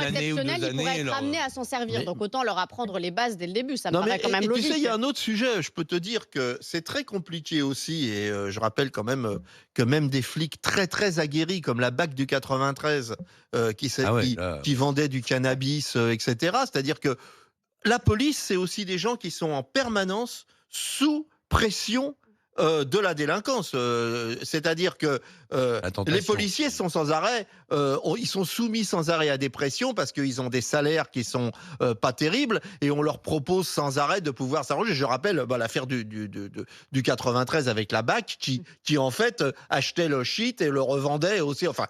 année ou 2 exceptionnel, ils pourraient années, être amenés à s'en servir. Mais- Donc autant leur apprendre les bases dès le début. Ça me Non, paraît mais quand même tu logique. sais, il y a un autre sujet. Je peux te dire que c'est très compliqué aussi. Et je rappelle quand même que même des flics très très aguerris comme la BAC du 93 Ah ouais, là, qui vendaient du cannabis, etc. C'est-à-dire que la police, c'est aussi des gens qui sont en permanence sous pression de la délinquance. C'est-à-dire que la tentation. les policiers sont sans arrêt, ils sont soumis sans arrêt à des pressions parce qu'ils ont des salaires qui sont pas terribles et on leur propose sans arrêt de pouvoir s'arranger. Je rappelle l'affaire du 93 avec la BAC qui en fait achetait le shit et le revendait aussi. Enfin,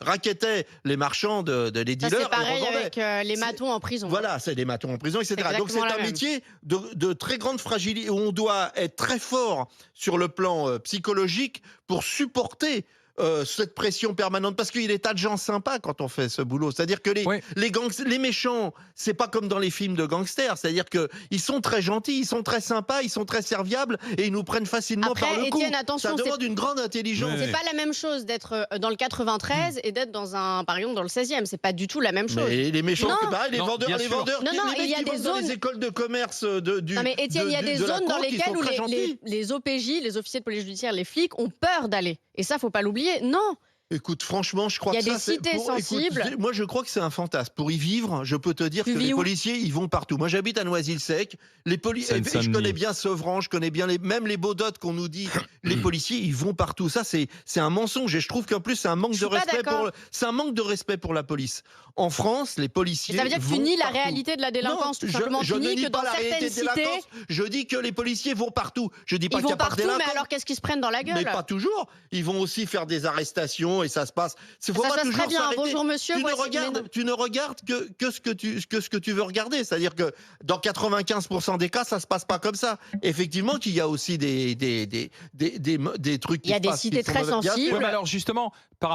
rackettait les marchands les Ça, dealers c'est pareil et revendait. avec les matons en prison. Voilà, c'est des matons en prison, etc. C'est Donc c'est exactement la un même. métier de très grande fragilité où on doit être très fort sur le plan psychologique pour supporter cette pression permanente, parce qu'il y a des tas de gens sympas quand on fait ce boulot. C'est-à-dire que Oui. les méchants, c'est pas comme dans les films de gangsters. C'est-à-dire que ils sont très gentils, ils sont très sympas, ils sont très serviables et ils nous prennent facilement Après, par le cou. Étienne, attention, Ça c'est- demande une grande intelligence. Ouais. C'est pas la même chose d'être dans le 93 et d'être par exemple, dans le 16e. C'est pas du tout la même chose. Mais les méchants, Non. c'est pareil, les Non, vendeurs, bien les sûr. vendeurs, Non, non, les mecs il y a qui des bossent dans les zones- écoles de commerce Non mais Étienne, il y a des de la zones dans côte, ils lesquelles sont où très gentils. les OPJ, les officiers de police judiciaire, les flics ont peur d'aller. Et ça, faut pas l'oublier. Non, Écoute, franchement, je crois Il y a que ça, des c'est cités sensibles. moi, je crois que c'est un fantasme. Pour y vivre, je peux te dire Tu que vis les où policiers, ils vont partout. Moi, j'habite à Noisy-le-Sec. Les policiers, je Seine-Saint-Denis. connais bien Sevran, je connais bien même les Baudottes qu'on nous dit. Les policiers, ils vont partout. Ça, c'est un mensonge. Et je trouve qu'en plus, c'est un manque Je de suis pas respect d'accord. c'est un manque de respect pour la police. En France, les policiers. ça veut dire que tu vont nies la partout. réalité de la délinquance. Non, Tout simplement, je tu ne nies nie que pas dans la réalité certaines de cités, délinquance. Je dis que les policiers vont partout. Je dis pas ils qu'il y vont a pas de partout, mais délinquants. alors qu'est-ce qu'ils se prennent dans la gueule? Mais pas toujours. Ils vont aussi faire des arrestations et ça se passe. Ça se passe très bien. Bonjour monsieur. Tu ne voici- regardes, tu ne regardes que ce que tu veux regarder. C'est-à-dire que dans 95% des cas, ça se passe pas comme ça. Effectivement, qu'il y a aussi des trucs qui Il y a se des passent qui cités sont très mauvais. Bien sûr. sensibles. Ouais, mais alors justement, par